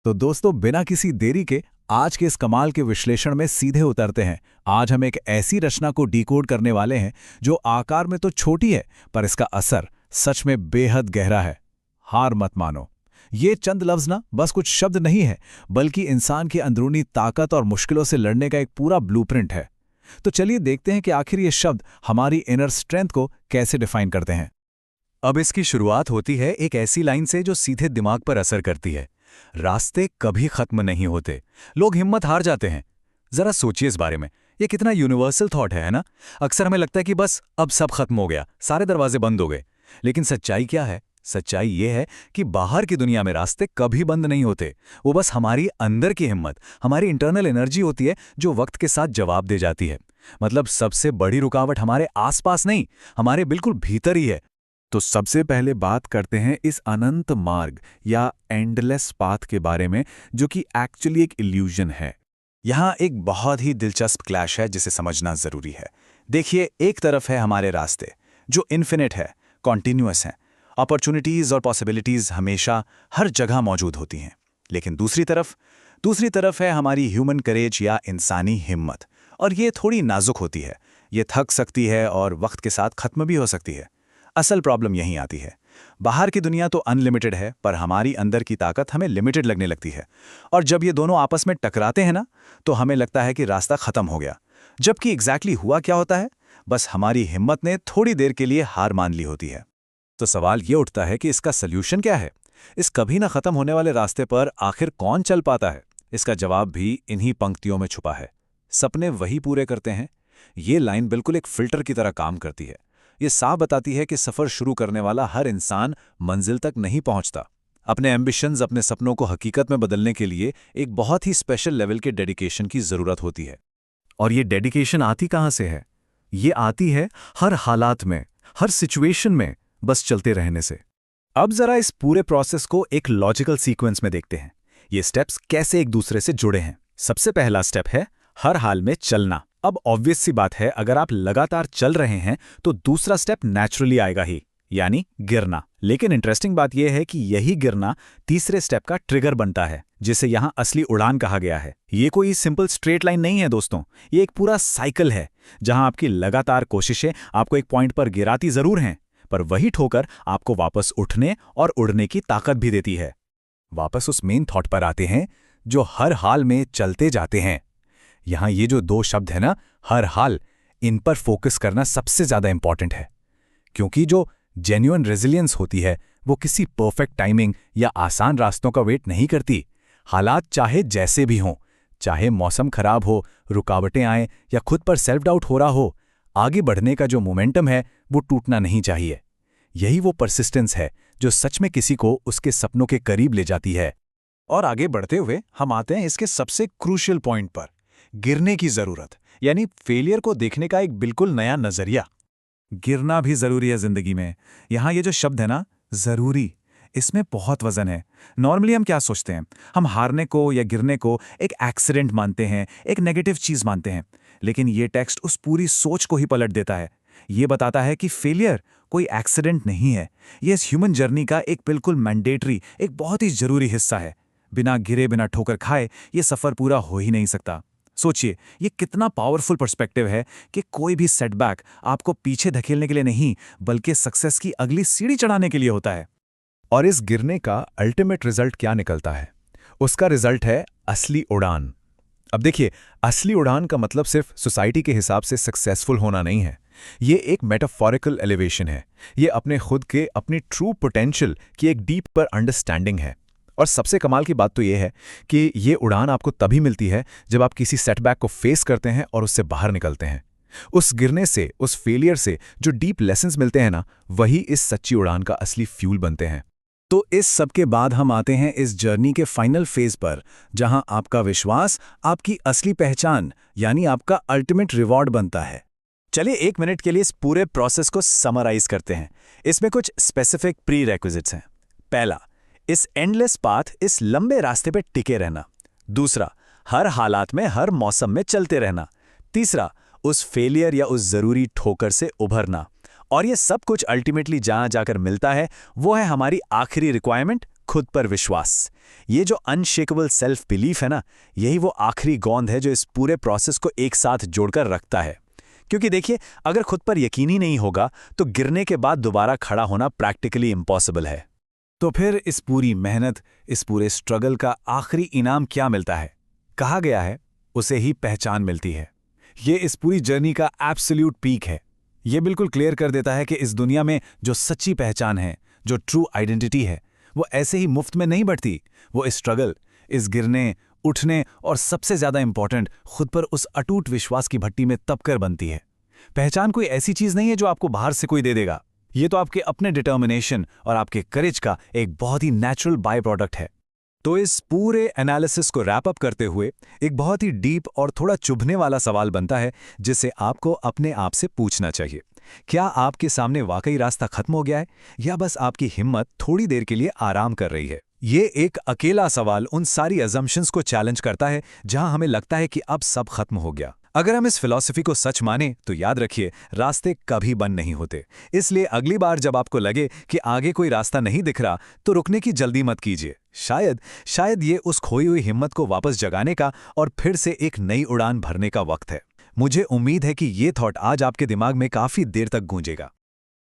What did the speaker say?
तो दोस्तों, बिना किसी देरी के आज के इस कमाल के विश्लेषण में सीधे उतरते हैं। आज हम एक ऐसी रचना को डिकोड करने वाले हैं जो आकार में तो छोटी है, पर इसका असर सच में बेहद गहरा है। हार मत मानो। ये चंद लफ्ज ना बस कुछ शब्द नहीं है, बल्कि इंसान की अंदरूनी ताकत और मुश्किलों से लड़ने का एक पूरा ब्लूप्रिंट है। तो चलिए देखते हैं कि आखिर ये शब्द हमारी इनर स्ट्रेंथ को कैसे डिफाइन करते हैं। अब इसकी शुरुआत होती है एक ऐसी लाइन से जो सीधे दिमाग पर असर करती है। रास्ते कभी खत्म नहीं होते, लोग हिम्मत हार जाते हैं। जरा सोचिए इस बारे में, ये कितना यूनिवर्सल थॉट है ना? अक्सर हमें लगता है कि बस अब सब खत्म हो गया, सारे दरवाजे बंद हो गए। लेकिन सच्चाई क्या है? सच्चाई ये है कि बाहर की दुनिया में रास्ते कभी बंद नहीं होते। वो बस हमारी अंदर की हिम्मत, हमारी इंटरनल एनर्जी होती है जो वक्त के साथ जवाब दे जाती है। मतलब सबसे बड़ी रुकावट हमारे आसपास नहीं, हमारे बिल्कुल भीतर ही है। तो सबसे पहले बात करते हैं इस अनंत मार्ग या एंडलेस पाथ के बारे में, जो कि एक्चुअली एक इल्यूजन है। यहाँ एक बहुत ही दिलचस्प क्लैश है जिसे समझना जरूरी है। देखिए, एक तरफ है हमारे रास्ते जो इन्फिनिट है, कॉन्टिन्यूअस हैं, अपॉर्चुनिटीज और पॉसिबिलिटीज हमेशा हर जगह मौजूद होती हैं। लेकिन दूसरी तरफ है हमारी ह्यूमन करेज या इंसानी हिम्मत, और ये थोड़ी नाजुक होती है। ये थक सकती है और वक्त के साथ खत्म भी हो सकती है। असल प्रॉब्लम यहीं आती है। बाहर की दुनिया तो अनलिमिटेड है, पर हमारी अंदर की ताकत हमें लिमिटेड लगने लगती है। और जब ये दोनों आपस में टकराते हैं ना, तो हमें लगता है कि रास्ता खत्म हो गया। जबकि एग्जैक्टली हुआ क्या होता है? बस हमारी हिम्मत ने थोड़ी देर के लिए हार मान ली होती है। तो सवाल ये उठता है कि इसका सल्यूशन क्या है? इस कभी ना खत्म होने वाले रास्ते पर आखिर कौन चल पाता है? इसका जवाब भी इन्हीं पंक्तियों में छुपा है। सपने वही पूरे करते हैं। ये लाइन बिल्कुल एक फिल्टर की तरह काम करती है। ये साफ बताती है कि सफर शुरू करने वाला हर इंसान मंजिल तक नहीं पहुंचता। अपने एम्बिशंस, अपने सपनों को हकीकत में बदलने के लिए एक बहुत ही स्पेशल लेवल के डेडिकेशन की जरूरत होती है। और ये डेडिकेशन आती कहां से है? ये आती है हर हालात में, हर सिचुएशन में बस चलते रहने से। अब जरा इस पूरे प्रोसेस को एक लॉजिकल सीक्वेंस में देखते हैं। ये स्टेप्स कैसे एक दूसरे से जुड़े हैं। सबसे पहला स्टेप है हर हाल में चलना। अब ऑब्वियस सी बात है, अगर आप लगातार चल रहे हैं तो दूसरा स्टेप नेचुरली आएगा ही, यानी गिरना। लेकिन इंटरेस्टिंग बात यह है कि यही गिरना तीसरे स्टेप का ट्रिगर बनता है, जिसे यहां असली उड़ान कहा गया है। ये कोई सिंपल स्ट्रेट लाइन नहीं है दोस्तों, ये एक पूरा साइकिल है जहां आपकी लगातार कोशिशें आपको एक पॉइंट पर गिराती जरूर हैं, पर वही ठोकर आपको वापस उठने और उड़ने की ताकत भी देती है। वापस उस मेन थॉट पर आते हैं जो हर हाल में चलते जाते हैं। यहां ये जो दो शब्द है ना, हर हाल, इन पर फोकस करना सबसे ज्यादा इंपॉर्टेंट है। क्योंकि जो जेन्युइन रेजिलियंस होती है वो किसी परफेक्ट टाइमिंग या आसान रास्तों का वेट नहीं करती। हालात चाहे जैसे भी हों, चाहे मौसम खराब हो, रुकावटें आए या खुद पर सेल्फ डाउट हो रहा हो, आगे बढ़ने का जो मोमेंटम है वो टूटना नहीं चाहिए। यही वो परसिस्टेंस है जो सच में किसी को उसके सपनों के करीब ले जाती है। और आगे बढ़ते हुए हम आते हैं इसके सबसे क्रूशियल पॉइंट पर, गिरने की जरूरत, यानी फेलियर को देखने का एक बिल्कुल नया नजरिया। गिरना भी जरूरी है जिंदगी में। यहां ये जो शब्द है ना, जरूरी, इसमें बहुत वजन है। नॉर्मली हम क्या सोचते हैं? हम हारने को या गिरने को एक एक्सीडेंट मानते हैं, एक नेगेटिव चीज मानते हैं। लेकिन ये टेक्स्ट उस पूरी सोच को ही पलट देता है। ये बताता है कि फेलियर कोई एक्सीडेंट नहीं है, ये इस ह्यूमन जर्नी का एक बिल्कुल मैंडेटरी, एक बहुत ही जरूरी हिस्सा है। बिना गिरे, बिना ठोकर खाए ये सफर पूरा हो ही नहीं सकता। सोचिए, ये कितना पावरफुल पर्सपेक्टिव है कि कोई भी सेटबैक आपको पीछे धकेलने के लिए नहीं, बल्कि सक्सेस की अगली सीढ़ी चढ़ाने के लिए होता है। और इस गिरने का अल्टीमेट रिजल्ट क्या निकलता है? उसका रिजल्ट है असली उड़ान। अब देखिए, असली उड़ान का मतलब सिर्फ सोसाइटी के हिसाब से सक्सेसफुल होना नहीं है। ये एक मेटाफोरिकल एलिवेशन है। ये अपने खुद के, अपनी ट्रू पोटेंशियल की एक डीप पर अंडरस्टैंडिंग है। और सबसे कमाल की बात तो ये है कि ये उड़ान आपको तभी मिलती है जब आप किसी सेटबैक को फेस करते हैं और उससे बाहर निकलते हैं। उस गिरने से, उस फेलियर से जो डीप लेसन्स मिलते हैं ना, वही इस सच्ची उड़ान का असली फ्यूल बनते हैं। तो इस सब के बाद हम आते हैं इस जर्नी के फाइनल फेज पर, जहां आपका विश्वास आपकी असली पहचान, यानी आपका अल्टीमेट रिवॉर्ड बनता है। चलिए 1 मिनट के लिए इस पूरे प्रोसेस को समराइज करते हैं। इसमें कुछ स्पेसिफिक प्री रेक्विजिट्स हैं। पहला, इस एंडलेस पाथ, इस लंबे रास्ते पे टिके रहना। दूसरा, हर हालात में, हर मौसम में चलते रहना। तीसरा, उस फेलियर या उस जरूरी ठोकर से उभरना। और ये सब कुछ अल्टीमेटली जहां जाकर मिलता है वो है हमारी आखिरी रिक्वायरमेंट, खुद पर विश्वास। ये जो अनशेकेबल सेल्फ बिलीफ है ना, यही वो आखिरी गोंद है जो इस पूरे प्रोसेस को एक साथ जोड़कर रखता है। क्योंकि देखिए, अगर खुद पर यकीन ही नहीं होगा तो गिरने के बाद दोबारा खड़ा होना प्रैक्टिकली इम्पॉसिबल है। तो फिर इस पूरी मेहनत, इस पूरे स्ट्रगल का आखिरी इनाम क्या मिलता है? कहा गया है, उसे ही पहचान मिलती है। ये इस पूरी जर्नी का एब्सोल्यूट पीक है। ये बिल्कुल क्लियर कर देता है कि इस दुनिया में जो सच्ची पहचान है, जो ट्रू आइडेंटिटी है, वो ऐसे ही मुफ्त में नहीं बढ़ती। वो इस स्ट्रगल, इस गिरने, उठने और सबसे ज्यादा इंपॉर्टेंट खुद पर उस अटूट विश्वास की भट्टी में तपकर बनती है। पहचान कोई ऐसी चीज नहीं है जो आपको बाहर से कोई दे देगा। ये तो आपके अपने डिटर्मिनेशन और आपके करेज का एक बहुत ही नेचुरल बाय प्रोडक्ट है। तो इस पूरे एनालिसिस को रैप अप करते हुए एक बहुत ही डीप और थोड़ा चुभने वाला सवाल बनता है, जिसे आपको अपने आप से पूछना चाहिए। क्या आपके सामने वाकई रास्ता खत्म हो गया है, या बस आपकी हिम्मत थोड़ी देर के लिए आराम कर रही है? ये एक अकेला सवाल उन सारी अजम्पशंस को चैलेंज करता है जहां हमें लगता है कि अब सब खत्म हो गया। अगर हम इस फिलॉसफी को सच माने तो याद रखिए, रास्ते कभी बंद नहीं होते। इसलिए अगली बार जब आपको लगे कि आगे कोई रास्ता नहीं दिख रहा, तो रुकने की जल्दी मत कीजिए। शायद ये उस खोई हुई हिम्मत को वापस जगाने का और फिर से एक नई उड़ान भरने का वक्त है। मुझे उम्मीद है कि ये थॉट आज आपके दिमाग में काफी देर तक गूंजेगा।